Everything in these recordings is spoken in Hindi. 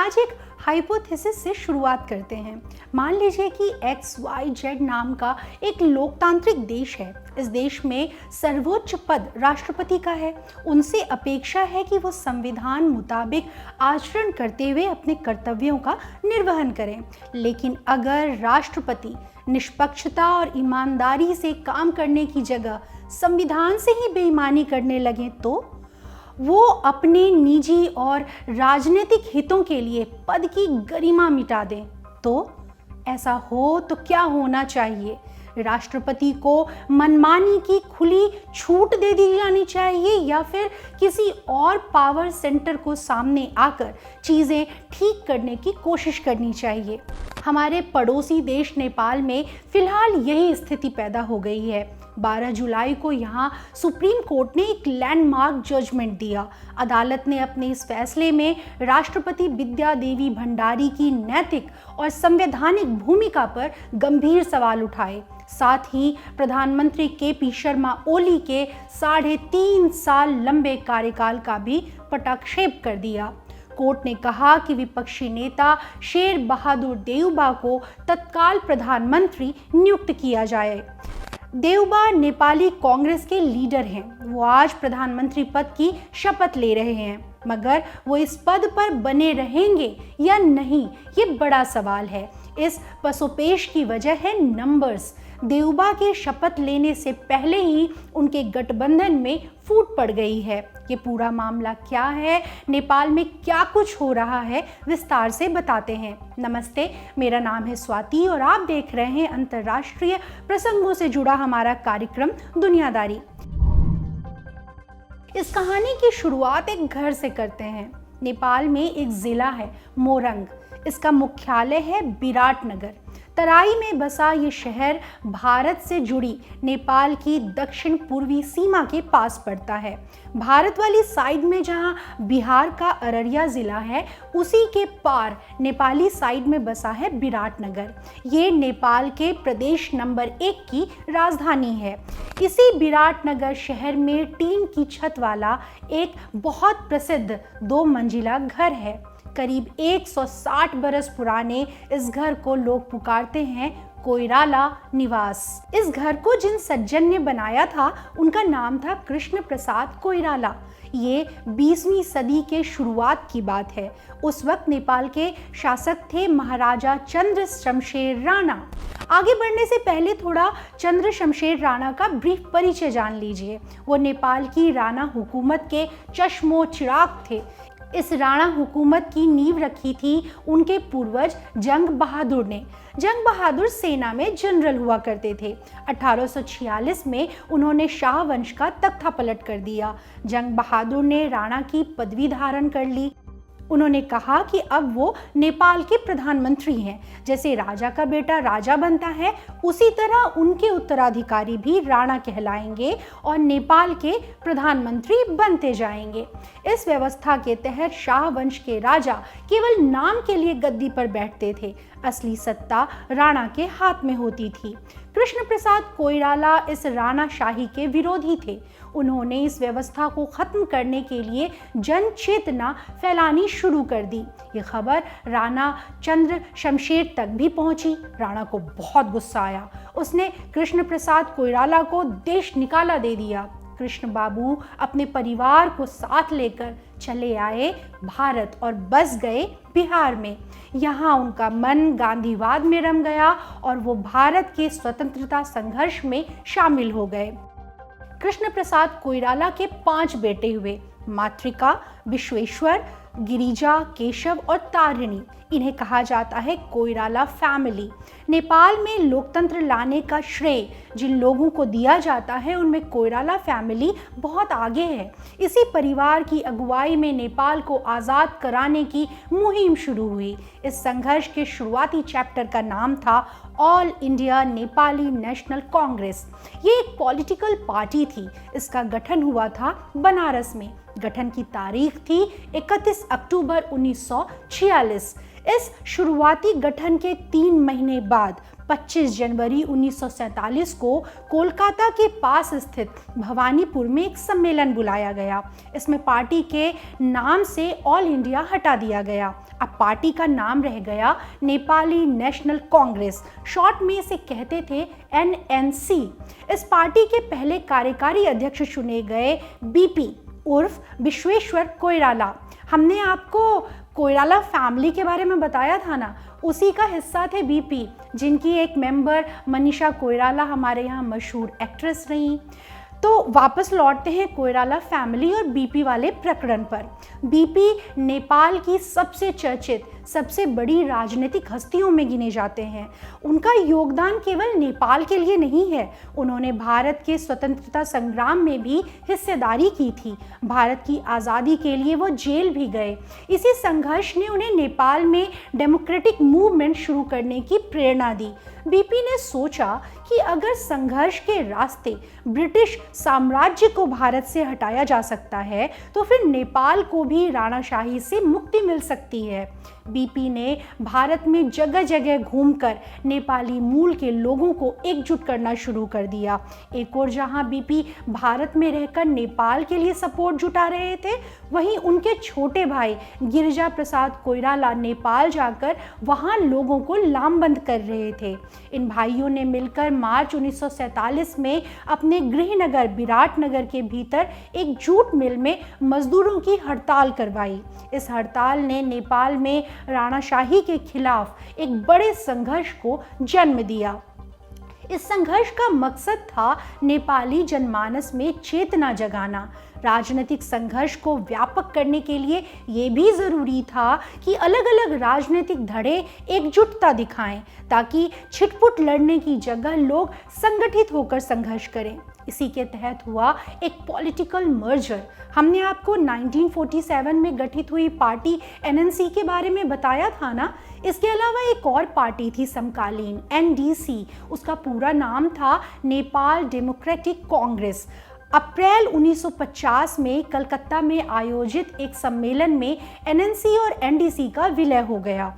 आज एक हाइपोथेसिस से शुरुआत करते हैं। मान लीजिए कि XYZ नाम का एक लोकतांत्रिक देश है। इस देश में सर्वोच्च पद राष्ट्रपति का है। उनसे अपेक्षा है कि वो संविधान मुताबिक आचरण करते हुए अपने कर्तव्यों का निर्वहन करें। लेकिन अगर राष्ट्रपति निष्पक्षता और ईमानदारी से काम करने की जगह संविधान से ही बेईमानी करने लगे तो वो अपने निजी और राजनीतिक हितों के लिए पद की गरिमा मिटा दें। तो ऐसा हो तो क्या होना चाहिए? राष्ट्रपति को मनमानी की खुली छूट दे दी जानी चाहिए या फिर किसी और पावर सेंटर को सामने आकर चीज़ें ठीक करने की कोशिश करनी चाहिए? हमारे पड़ोसी देश नेपाल में फिलहाल यही स्थिति पैदा हो गई है। 12 जुलाई को यहाँ सुप्रीम कोर्ट ने एक लैंडमार्क जजमेंट दिया। अदालत ने अपने इस फैसले में राष्ट्रपति विद्या देवी भंडारी की नैतिक और संवैधानिक भूमिका पर गंभीर सवाल उठाए। साथ ही प्रधानमंत्री KP शर्मा ओली के 3.5 साल लंबे कार्यकाल का भी पटाक्षेप कर दिया। कोर्ट ने कहा कि विपक्षी नेता शेर बहादुर देउबा को तत्काल प्रधानमंत्री नियुक्त किया जाए। देउबा नेपाली कांग्रेस के लीडर हैं। वो आज प्रधानमंत्री पद की शपथ ले रहे हैं, मगर वो इस पद पर बने रहेंगे या नहीं, ये बड़ा सवाल है। इस पसोपेश की वजह है नंबर्स। देउबा के शपथ लेने से पहले ही उनके गठबंधन में फूट पड़ गई है। ये पूरा मामला क्या है, नेपाल में क्या कुछ हो रहा है, विस्तार से बताते हैं। नमस्ते, मेरा नाम है स्वाति और आप देख रहे हैं अंतर्राष्ट्रीय प्रसंगों से जुड़ा हमारा कार्यक्रम दुनियादारी। इस कहानी की शुरुआत एक घर से करते हैं। नेपाल में एक जिला है मोरंग। इसका मुख्यालय है विराटनगर। तराई में बसा ये शहर भारत से जुड़ी नेपाल की दक्षिण पूर्वी सीमा के पास पड़ता है। भारत वाली साइड में जहां बिहार का अररिया जिला है, उसी के पार नेपाली साइड में बसा है विराटनगर। ये नेपाल के प्रदेश नंबर 1 की राजधानी है। इसी विराटनगर शहर में टीन की छत वाला एक बहुत प्रसिद्ध 2 मंजिला घर है। करीब 160 बरस पुराने इस घर को लोग पुकारते हैं कोइराला निवास। इस घर को जिन सज्जन ने बनाया था उनका नाम था कृष्ण प्रसाद कोइराला। ये 20वीं सदी के शुरुआत की बात है। उस वक्त नेपाल के शासक थे महाराजा चंद्र शमशेर राणा। आगे बढ़ने से पहले थोड़ा चंद्र शमशेर राणा का ब्रीफ परिचय जान लीजिए। वो नेपाल की राणा हुकूमत के चश्मो चिराग थे। इस राणा हुकूमत की नींव रखी थी उनके पूर्वज जंग बहादुर ने। जंग बहादुर सेना में जनरल हुआ करते थे। 1846 में उन्होंने शाह वंश का तख्ता पलट कर दिया। जंग बहादुर ने राणा की पदवी धारण कर ली। उन्होंने कहा कि अब वो नेपाल के प्रधानमंत्री हैं। जैसे राजा का बेटा राजा बनता है, उसी तरह उनके उत्तराधिकारी भी राणा कहलाएंगे और नेपाल के प्रधानमंत्री बनते जाएंगे। इस व्यवस्था के तहत शाह वंश के राजा केवल नाम के लिए गद्दी पर बैठते थे। असली सत्ता राणा के हाथ में होती थी। कृष्ण प्रसाद कोइराला इस राणा शाही के विरोधी थे। उन्होंने इस व्यवस्था को खत्म करने के लिए जन चेतना फैलानी शुरू कर दी। ये खबर राणा चंद्र शमशेर तक भी पहुंची। राणा को बहुत गुस्सा आया। उसने कृष्ण प्रसाद कोइराला को देश निकाला दे दिया। कृष्ण बाबू अपने परिवार को साथ लेकर चले आए भारत और बस गए बिहार में। यहाँ उनका मन गांधीवाद में रम गया और वो भारत के स्वतंत्रता संघर्ष में शामिल हो गए। कृष्ण प्रसाद कोइराला के 5 बेटे हुए। मातृका, विश्वेश्वर, गिरिजा, केशव और तारिणी। इन्हें कहा जाता है कोइराला फैमिली। नेपाल में लोकतंत्र लाने का श्रेय जिन लोगों को दिया जाता है उनमें कोइराला फैमिली बहुत आगे है। इसी परिवार की अगुवाई में नेपाल को आज़ाद कराने की मुहिम शुरू हुई। इस संघर्ष के शुरुआती चैप्टर का नाम था all India Nepali national Congress. ये एक पॉलिटिकल पार्टी थी। इसका गठन हुआ था बनारस में। गठन की तारीख थी 31 अक्टूबर 1946। इस शुरुआती गठन के 3 महीने बाद 25 जनवरी 1947 को कोलकाता के पास स्थित भवानीपुर में एक सम्मेलन बुलाया गया। इसमें पार्टी के नाम से ऑल इंडिया हटा दिया गया। अब पार्टी का नाम रह गया नेपाली नेशनल कांग्रेस, शॉर्ट में इसे कहते थे NNC। इस पार्टी के पहले कार्यकारी अध्यक्ष चुने गए बीपी उर्फ विश्वेश्वर कोइराला। हमने आपको कोइराला फैमिली के बारे में बताया था ना, उसी का हिस्सा थे बीपी, जिनकी एक मेंबर मनीषा कोइराला हमारे यहाँ मशहूर एक्ट्रेस रही। तो वापस लौटते हैं कोइराला फैमिली और बीपी वाले प्रकरण पर। बीपी नेपाल की सबसे चर्चित, सबसे बड़ी राजनीतिक हस्तियों में गिने जाते हैं। उनका योगदान केवल नेपाल के लिए नहीं है, उन्होंने भारत के स्वतंत्रता संग्राम में भी हिस्सेदारी की थी। भारत की आज़ादी के लिए वो जेल भी गए। इसी संघर्ष ने उन्हें नेपाल में डेमोक्रेटिक मूवमेंट शुरू करने की प्रेरणा दी। बीपी ने सोचा कि अगर संघर्ष के रास्ते ब्रिटिश साम्राज्य को भारत से हटाया जा सकता है तो फिर नेपाल को भी राणाशाही से मुक्ति मिल सकती है। बीपी ने भारत में जगह जगह घूमकर नेपाली मूल के लोगों को एकजुट करना शुरू कर दिया। एक और जहां बीपी भारत में रहकर नेपाल के लिए सपोर्ट जुटा रहे थे, वहीं उनके छोटे भाई गिरिजा प्रसाद कोइराला नेपाल जाकर वहां लोगों को लामबंद कर रहे थे। इन भाइयों ने मिलकर मार्च 1947 में अपने गृहनगर विराटनगर के भीतर एक जूट मिल में मजदूरों की हड़ताल करवाई। इस हड़ताल ने नेपाल में राणाशाही के खिलाफ एक बड़े संघर्ष को जन्म दिया। इस संघर्ष का मकसद था नेपाली जनमानस में चेतना जगाना। राजनीतिक संघर्ष को व्यापक करने के लिए ये भी ज़रूरी था कि अलग अलग राजनीतिक धड़े एकजुटता दिखाएं, ताकि छिटपुट लड़ने की जगह लोग संगठित होकर संघर्ष करें। इसी के तहत हुआ एक पॉलिटिकल मर्जर। हमने आपको 1947 में गठित हुई पार्टी NNC के बारे में बताया था ना। इसके अलावा एक और पार्टी थी समकालीन, NDC। उसका पूरा नाम था नेपाल डेमोक्रेटिक कांग्रेस। अप्रैल 1950 में कलकत्ता में आयोजित एक सम्मेलन में NNC और NDC का विलय हो गया।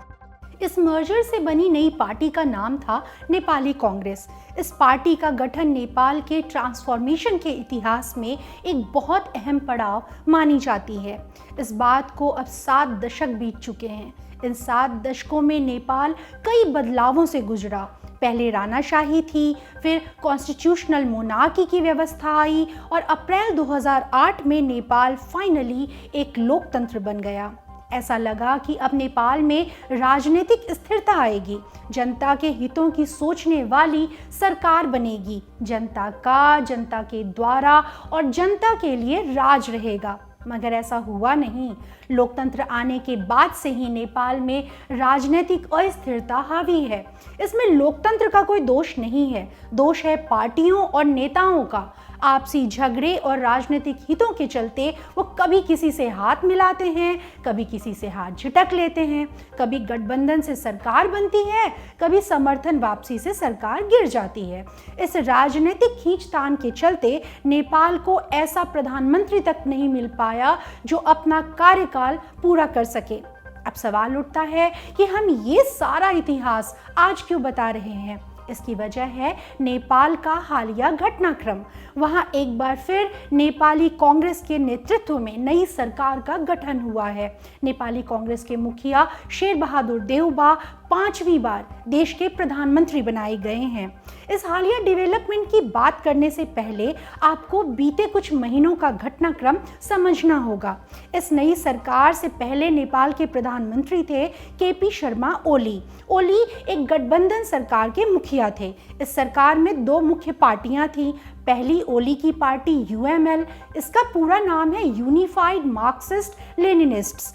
इस मर्जर से बनी नई पार्टी का नाम था नेपाली कांग्रेस। इस पार्टी का गठन नेपाल के ट्रांसफॉर्मेशन के इतिहास में एक बहुत अहम पड़ाव मानी जाती है। इस बात को अब 7 दशक बीत चुके हैं। इन 7 दशकों में नेपाल कई बदलावों से गुजरा। पहले राणाशाही थी, फिर कॉन्स्टिट्यूशनल मोनार्की की व्यवस्था आई और अप्रैल 2008 में नेपाल फाइनली एक लोकतंत्र बन गया। ऐसा लगा कि अब नेपाल में राजनीतिक स्थिरता आएगी, जनता के हितों की सोचने वाली सरकार बनेगी, जनता का, जनता के द्वारा और जनता के लिए राज रहेगा। मगर ऐसा हुआ नहीं। लोकतंत्र आने के बाद से ही नेपाल में राजनीतिक अस्थिरता हावी है। इसमें लोकतंत्र का कोई दोष नहीं है, दोष है पार्टियों और नेताओं का। आपसी झगड़े और राजनीतिक हितों के चलते वो कभी किसी से हाथ मिलाते हैं, कभी किसी से हाथ झटक लेते हैं, कभी गठबंधन से सरकार बनती है, कभी समर्थन वापसी से सरकार गिर जाती है। इस राजनीतिक खींचतान के चलते नेपाल को ऐसा प्रधानमंत्री तक नहीं मिल पाया जो अपना कार्यकाल पूरा कर सके। अब सवाल उठता है कि हम ये सारा इतिहास आज क्यों बता रहे हैं। इसकी वजह है नेपाल का हालिया घटनाक्रम। वहां एक बार फिर नेपाली कांग्रेस के नेतृत्व में नई सरकार का गठन हुआ है। नेपाली कांग्रेस के मुखिया शेर बहादुर देउबा 5वीं बार देश के प्रधानमंत्री बनाए गए हैं। इस हालिया डेवलपमेंट की बात करने से पहले आपको बीते कुछ महीनों का घटनाक्रम समझना होगा। इस नई सरकार से पहले नेपाल के प्रधानमंत्री थे KP शर्मा ओली। ओली एक गठबंधन सरकार के मुखिया थे। इस सरकार में 2 मुख्य पार्टियां थीं। पहली ओली की पार्टी UML, इसका पूरा नाम है यूनिफाइड मार्क्सिस्ट लेनिनिस्ट्स।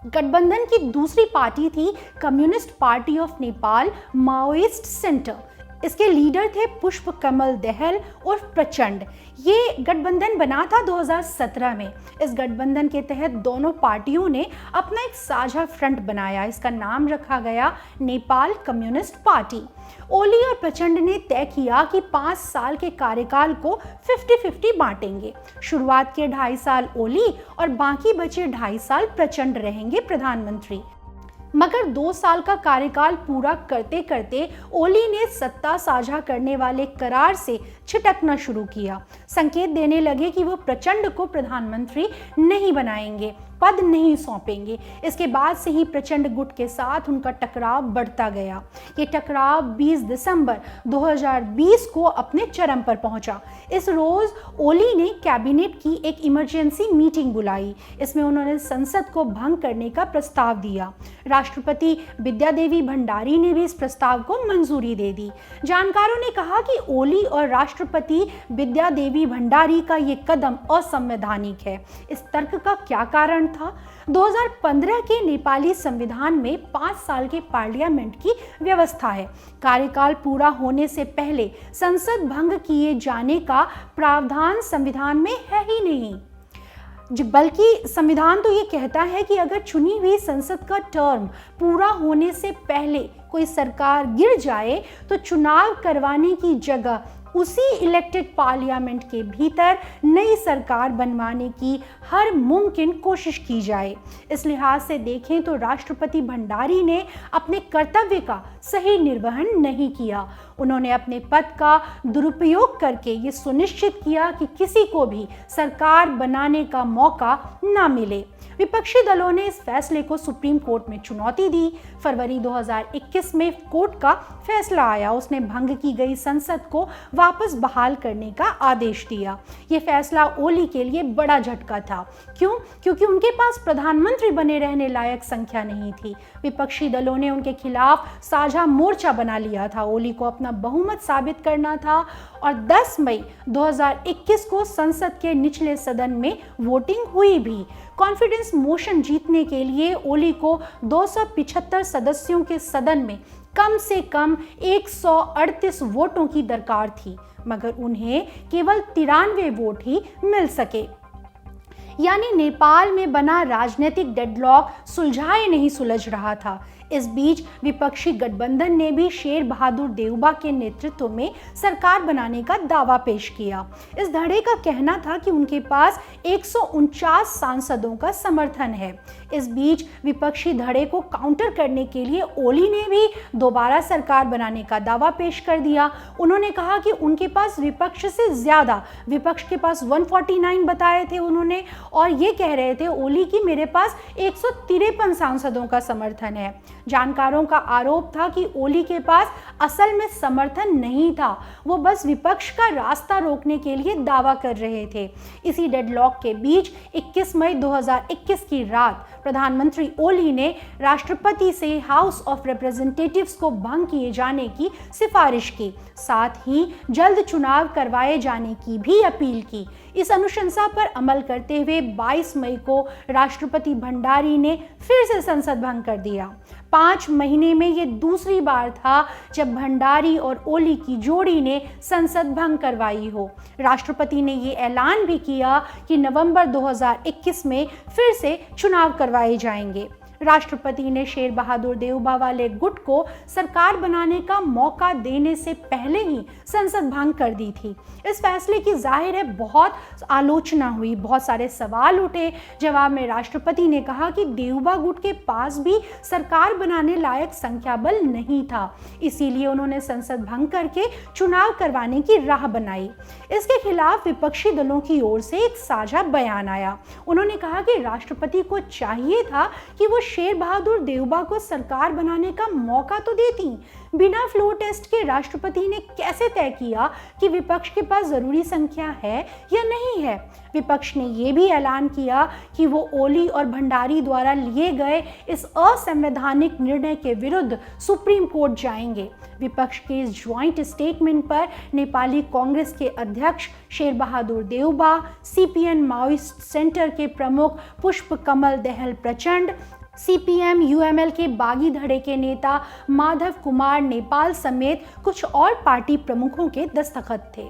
गठबंधन की दूसरी पार्टी थी communist party of Nepal Maoist centre. इसके लीडर थे पुष्प कमल दहल उर्फ प्रचंड। ये गठबंधन बना था 2017 में। इस गठबंधन के तहत दोनों पार्टियों ने अपना एक साझा फ्रंट बनाया। इसका नाम रखा गया नेपाल कम्युनिस्ट पार्टी। ओली और प्रचंड ने तय किया कि 5 साल के कार्यकाल को 50-50 बांटेंगे। शुरुआत के 2.5 साल ओली और बाकी बचे 2.5 साल प्रचंड रहेंगे प्रधानमंत्री। मगर 2 साल का कार्यकाल पूरा करते करते ओली ने सत्ता साझा करने वाले करार से छिटकना शुरू किया। संकेत देने लगे कि वो प्रचंड को प्रधानमंत्री नहीं बनाएंगे, पद नहीं सौंपेंगे। इसके बाद से ही प्रचंड गुट के साथ उनका टकराव बढ़ता गया। ये टकराव 20 दिसंबर 2020 को अपने चरम पर पहुंचा। इस रोज ओली ने कैबिनेट की एक इमरजेंसी मीटिंग बुलाई। इसमें उन्होंने संसद को भंग करने का प्रस्ताव दिया। राष्ट्रपति विद्यादेवी भंडारी ने भी इस प्रस्ताव को मंजूरी दे दी। जानकारों ने कहा कि ओली और राष्ट्रपति विद्यादेवी भंडारी का ये कदम असंवैधानिक है। इस तर्क का क्या कारण था? 2015 के नेपाली संविधान में 5 साल के पार्लियामेंट की व्यवस्था है। कार्यकाल पूरा होने से पहले संसद भंग किए जाने का प्रावधान संविधान में है ही नहीं, बल्कि संविधान तो ये कहता है कि अगर चुनी हुई संसद का टर्म पूरा होने से पहले कोई सरकार गिर जाए तो चुनाव करवाने की जगह उसी इलेक्टेड पार्लियामेंट के भीतर नई सरकार बनवाने की हर मुमकिन कोशिश की जाए। इस लिहाज से देखें तो राष्ट्रपति भंडारी ने अपने कर्तव्य का सही निर्वहन नहीं किया। उन्होंने अपने पद का दुरुपयोग करके ये सुनिश्चित किया कि किसी को भी सरकार बनाने का मौका ना मिले। विपक्षी दलों ने इस फैसले को सुप्रीम कोर्ट में चुनौती दी। फरवरी 2021 में कोर्ट का फैसला आया। उसने भंग की गई संसद को वापस बहाल करने का आदेश दिया। ये फैसला ओली के लिए बड़ा झटका था। क्यों? क्योंकि उनके पास प्रधानमंत्री बने रहने लायक संख्या नहीं थी। विपक्षी दलों ने उनके खिलाफ साझा मोर्चा बना लिया था। ओली को अपना बहुमत साबित करना था और 10 मई 2021 को संसद के निचले सदन में वोटिंग हुई भी। कॉन्फिडेंस मोशन जीतने के लिए ओली को 275 सदस्यों के सदन में कम से कम 138 वोटों की दरकार थी, मगर उन्हें केवल 93 वोट ही मिल सके। यानी नेपाल में बना राजनीतिक डेडलॉक सुलझाए नहीं सुलझ रहा था। इस बीच विपक्षी गठबंधन ने भी शेर बहादुर देउबा के नेतृत्व में सरकार बनाने का दावा पेश किया। इस धड़े का कहना था कि उनके पास 149 सांसदों का समर्थन है। इस बीच विपक्षी धड़े को काउंटर करने के लिए ओली ने भी दोबारा सरकार बनाने का दावा पेश कर दिया। उन्होंने कहा कि उनके पास विपक्ष से ज्यादा, विपक्ष के पास 149 बताए थे उन्होंने, और ये कह रहे थे ओली कि मेरे पास 153 सांसदों का समर्थन है। जानकारों का आरोप था कि ओली के पास असल में समर्थन नहीं था, वो बस विपक्ष का रास्ता रोकने के लिए दावा कर रहे थे। इसी डेडलॉक के बीच 21 मई 2021 की रात प्रधानमंत्री ओली ने राष्ट्रपति से हाउस ऑफ रिप्रेजेंटेटिव्स को भंग किए जाने की सिफारिश की, साथ ही जल्द चुनाव करवाए जाने की भी अपील की। इस अनुशंसा पर अमल करते हुए 22 मई को राष्ट्रपति भंडारी ने फिर से संसद भंग कर दिया। 5 महीने में ये दूसरी बार था जब भंडारी और ओली की जोड़ी ने संसद भंग करवाई हो। राष्ट्रपति ने ये ऐलान भी किया कि नवंबर 2021 में फिर से चुनाव करवाए जाएंगे। राष्ट्रपति ने शेर बहादुर देउबा वाले गुट को सरकार बनाने का मौका देने से पहले ही संसद भंग कर दी थी। इस फैसले की जाहिर है बहुत आलोचना हुई, बहुत सारे सवाल उठे। जवाब में राष्ट्रपति ने कहा कि देउबा गुट के पास भी सरकार बनाने लायक संख्या बल नहीं था, इसीलिए उन्होंने संसद भंग करके चुनाव करवाने की राह बनाई। इसके खिलाफ विपक्षी दलों की ओर से एक साझा बयान आया। उन्होंने कहा कि राष्ट्रपति को चाहिए था कि वो शेर बहादुर देउबा को सरकार बनाने का मौका तो देती। बिना फ्लोर टेस्ट के राष्ट्रपति ने कैसे तय किया कि विपक्ष के पास जरूरी संख्या है या नहीं है? विपक्ष ने यह भी ऐलान किया कि वो ओली और भंडारी द्वारा लिए गए इस असंवैधानिक निर्णय के विरुद्ध सुप्रीम कोर्ट जाएंगे। विपक्ष के इस ज्वाइंट स्टेटमेंट पर नेपाली कांग्रेस के अध्यक्ष Sher Bahadur Deuba, CPN Maoist centre के प्रमुख पुष्प कमल दहल प्रचंड, सीपीएम यूएमएल के बागी धड़े के नेता माधव कुमार नेपाल समेत कुछ और पार्टी प्रमुखों के दस्तखत थे।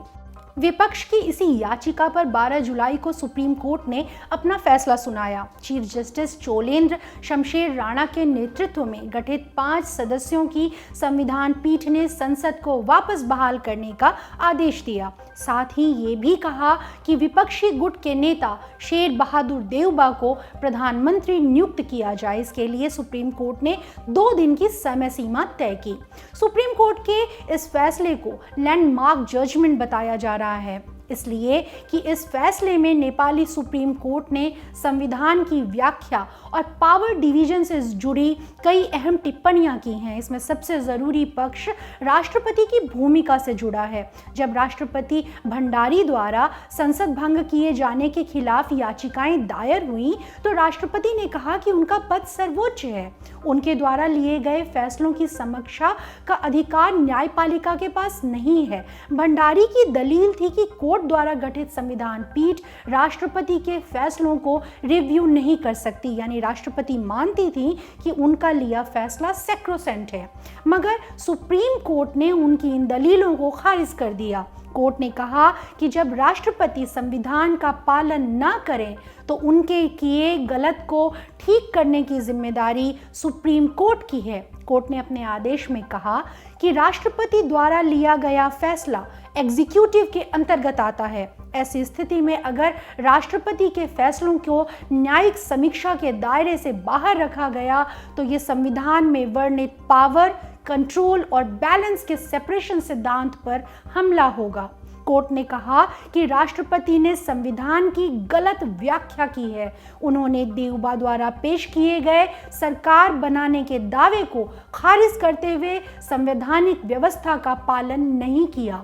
विपक्ष की इसी याचिका पर 12 जुलाई को सुप्रीम कोर्ट ने अपना फैसला सुनाया। चीफ जस्टिस चोलेन्द्र शमशेर राणा के नेतृत्व में गठित 5 सदस्यों की संविधान पीठ ने संसद को वापस बहाल करने का आदेश दिया। साथ ही ये भी कहा कि विपक्षी गुट के नेता शेर बहादुर देउबा को प्रधानमंत्री नियुक्त किया जाए। इसके लिए सुप्रीम कोर्ट ने 2 दिन की समय सीमा तय की। सुप्रीम कोर्ट के इस फैसले को लैंडमार्क जजमेंट बताया जा रहा है, इसलिए कि इस फैसले में नेपाली सुप्रीम कोर्ट ने संविधान की व्याख्या और पावर डिवीजन से जुड़ी कई अहम टिप्पणियां की हैं। इसमें सबसे ज़रूरी पक्ष राष्ट्रपति की भूमिका से जुड़ा है। जब राष्ट्रपति भंडारी द्वारा संसद भंग किए जाने के खिलाफ याचिकाएं दायर हुई तो राष्ट्रपति ने कहा कि उनका पद सर्वोच्च है। उनके द्वारा लिए गए फैसलों की समीक्षा का अधिकार न्यायपालिका के पास नहीं है। भंडारी की दलील थी कि कोर्ट द्वारा गठित संविधान पीठ राष्ट्रपति के फैसलों को रिव्यू नहीं कर सकती, यानी राष्ट्रपति मानती थी कि उनका लिया फैसला सैक्रोसेंट है। मगर सुप्रीम कोर्ट ने उनकी इन दलीलों को खारिज कर दिया। कोर्ट ने कहा कि जब राष्ट्रपति संविधान का पालन न करें तो उनके किए गलत को ठीक करने की जिम्मेदारी सुप्रीम कोर्ट की है। कोर्ट ने अपने आदेश में कहा कि राष्ट्रपति द्वारा लिया गया फैसला एग्जीक्यूटिव के अंतर्गत आता है। ऐसी स्थिति में अगर राष्ट्रपति के फैसलों को न्यायिक समीक्षा के दायरे से बाहर रखा गया तो ये संविधान में वर्णित पावर, कंट्रोल और बैलेंस के सेपरेशन सिद्धांत पर हमला होगा। कोर्ट ने कहा कि राष्ट्रपति ने संविधान की गलत व्याख्या की है। उन्होंने देउबा द्वारा पेश किए गए सरकार बनाने के दावे को खारिज करते हुए संवैधानिक व्यवस्था का पालन नहीं किया।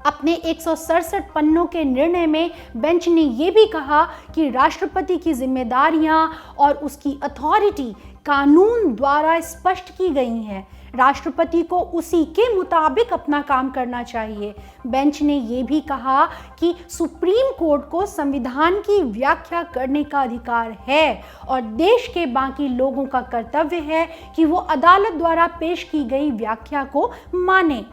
अपने 167 पन्नों के निर्णय में बेंच ने यह भी कहा कि राष्ट्रपति की जिम्मेदारियां और उसकी अथॉरिटी कानून द्वारा स्पष्ट की गई हैं। राष्ट्रपति को उसी के मुताबिक अपना काम करना चाहिए। बेंच ने यह भी कहा कि सुप्रीम कोर्ट को संविधान की व्याख्या करने का अधिकार है और देश के बाकी लोगों का कर्तव्य है कि वो अदालत द्वारा पेश की गई व्याख्या को माने।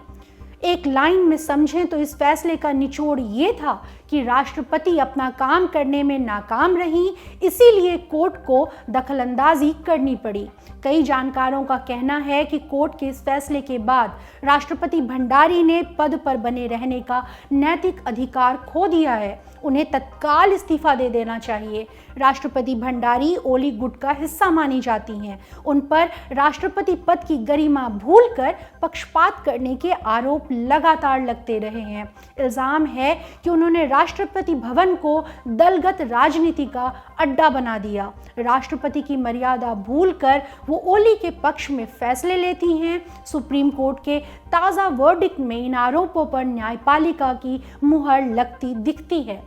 एक लाइन में समझें तो इस फैसले का निचोड़ ये था कि राष्ट्रपति अपना काम करने में नाकाम रही, इसीलिए कोर्ट को दखलंदाजी करनी पड़ी। कई जानकारों का कहना है कि कोर्ट के इस फैसले के बाद राष्ट्रपति भंडारी ने पद पर बने रहने का नैतिक अधिकार खो दिया है। उन्हें तत्काल इस्तीफा दे देना चाहिए। राष्ट्रपति भंडारी ओली गुट का हिस्सा मानी जाती हैं। उन पर राष्ट्रपति पद की गरिमा भूलकर पक्षपात करने के आरोप लगातार लगते रहे हैं। इल्जाम है कि उन्होंने राष्ट्रपति भवन को दलगत राजनीति का अड्डा बना दिया। राष्ट्रपति की मर्यादा भूलकर वो ओली के पक्ष में फैसले लेती हैं। सुप्रीम कोर्ट के ताज़ा वर्डिक्ट में इन आरोपों पर न्यायपालिका की मुहर लगती दिखती है।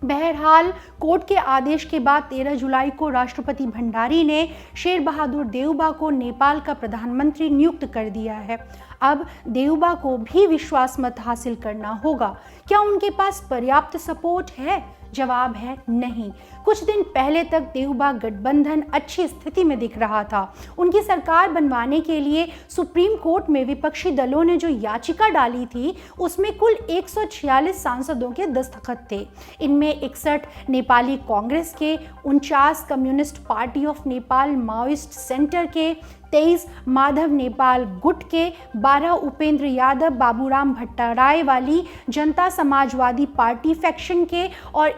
बहरहाल कोर्ट के आदेश के बाद 13 जुलाई को राष्ट्रपति भंडारी ने शेर बहादुर देउबा को नेपाल का प्रधानमंत्री नियुक्त कर दिया है। अब देउबा को भी विश्वास मत हासिल करना होगा। क्या उनके पास पर्याप्त सपोर्ट है? जवाब है नहीं। कुछ दिन पहले तक देउबा गठबंधन अच्छी स्थिति में दिख रहा था। उनकी सरकार बनवाने के लिए सुप्रीम कोर्ट में विपक्षी दलों ने जो याचिका डाली थी उसमें कुल 146 सांसदों के दस्तखत थे। इनमें 61 नेपाली कांग्रेस के, 49 communist party of Nepal Maoist centre के, 23 माधव नेपाल गुट के, 12 उपेंद्र यादव बाबूराम भट्टाराय वाली जनता समाजवादी पार्टी फैक्शन के और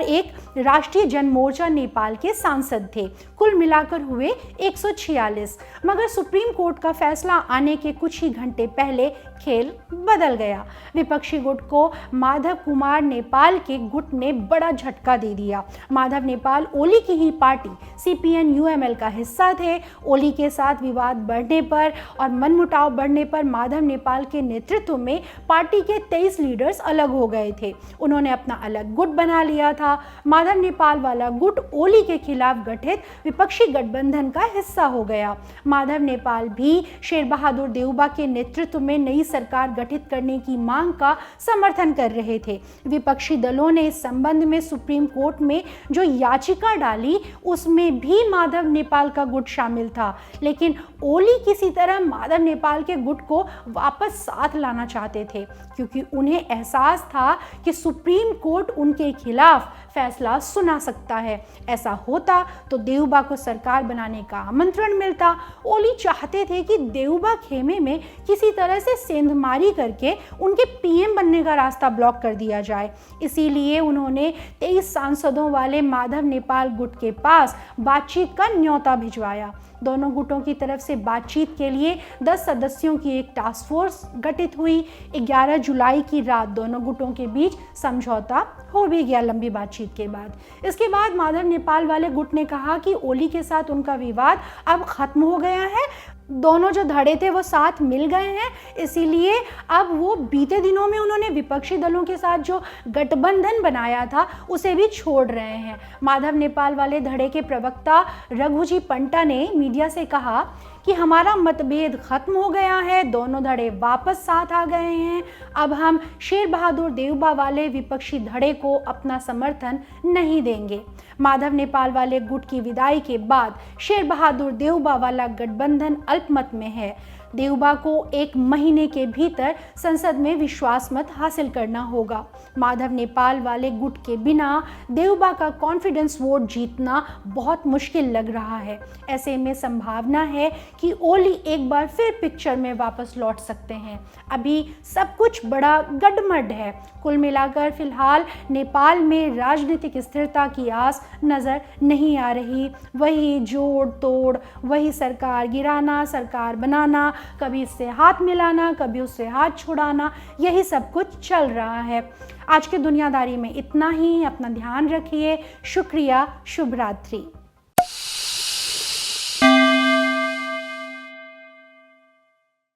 एक राष्ट्रीय जनमोर्चा नेपाल के सांसद थे। कुल मिलाकर हुए 146। मगर सुप्रीम कोर्ट का फैसला आने के कुछ ही घंटे पहले खेल बदल गया। विपक्षी गुट को माधव कुमार नेपाल के गुट ने बड़ा झटका दे दिया। माधव नेपाल ओली की ही पार्टी CPN-UML का हिस्सा थे। ओली के साथ विवाद बढ़ने पर और मनमुटाव बढ़ने पर माधव नेपाल के नेतृत्व में पार्टी के 23 लीडर्स अलग हो गए थे। उन्होंने अपना अलग गुट बना लिया था। माधव नेपाल वाला गुट ओली के खिलाफ गठित विपक्षी गठबंधन का हिस्सा हो गया। माधव नेपाल भी शेर बहादुर देउबा के नेतृत्व में नई सरकार गठित करने की मांग का समर्थन कर रहे थे। विपक्षी दलों ने इस संबंध में सुप्रीम कोर्ट में जो याचिका डाली उसमें भी माधव नेपाल का गुट शामिल था, लेकिन ओली किसी तरह माधव नेपाल के गुट को वापस साथ लाना चाहते थे, क्योंकि उन्हें एहसास था कि सुप्रीम कोर्ट उनके खिलाफ फैसला सुना सकता है। ऐसा होता तो देउबा को सरकार बनाने का आमंत्रण मिलता। ओली चाहते थे कि देउबा खेमे में किसी तरह से सेंधमारी करके उनके पीएम बनने का रास्ता ब्लॉक कर दिया जाए। इसीलिए उन्होंने 23 सांसदों वाले माधव नेपाल गुट के पास बातचीत का न्योता भिजवाया। दोनों गुटों की तरफ से बातचीत के लिए 10 सदस्यों की एक टास्क फोर्स गठित हुई। 11 जुलाई की रात दोनों गुटों के बीच समझौता हो भी गया लंबी बातचीत के बाद। इसके बाद माधव नेपाल वाले गुट ने कहा कि ओली के साथ उनका विवाद अब खत्म हो गया है, दोनों जो धड़े थे वो साथ मिल गए हैं, इसीलिए अब वो बीते दिनों में उन्होंने विपक्षी दलों के साथ जो गठबंधन बनाया था उसे भी छोड़ रहे हैं। माधव नेपाल वाले धड़े के प्रवक्ता रघुजी पंटा ने मीडिया से कहा कि हमारा मतभेद खत्म हो गया है, दोनों धड़े वापस साथ आ गए हैं, अब हम शेर बहादुर देउबा वाले विपक्षी धड़े को अपना समर्थन नहीं देंगे। माधव नेपाल वाले गुट की विदाई के बाद शेर बहादुर देउबा वाला गठबंधन अल्पमत में है। देउबा को 1 महीने के भीतर संसद में विश्वास मत हासिल करना होगा। माधव नेपाल वाले गुट के बिना देउबा का कॉन्फिडेंस वोट जीतना बहुत मुश्किल लग रहा है। ऐसे में संभावना है कि ओली एक बार फिर पिक्चर में वापस लौट सकते हैं। अभी सब कुछ बड़ा गडमड है। कुल मिलाकर फिलहाल नेपाल में राजनीतिक स्थिरता की आस नज़र नहीं आ रही। वही जोड़ तोड़, वही सरकार गिराना, सरकार बनाना, कभी इससे हाथ मिलाना, कभी उससे हाथ छुड़ाना, यही सब कुछ चल रहा है। आज के दुनियादारी में इतना ही। अपना ध्यान रखिए। शुक्रिया। शुभ रात्रि।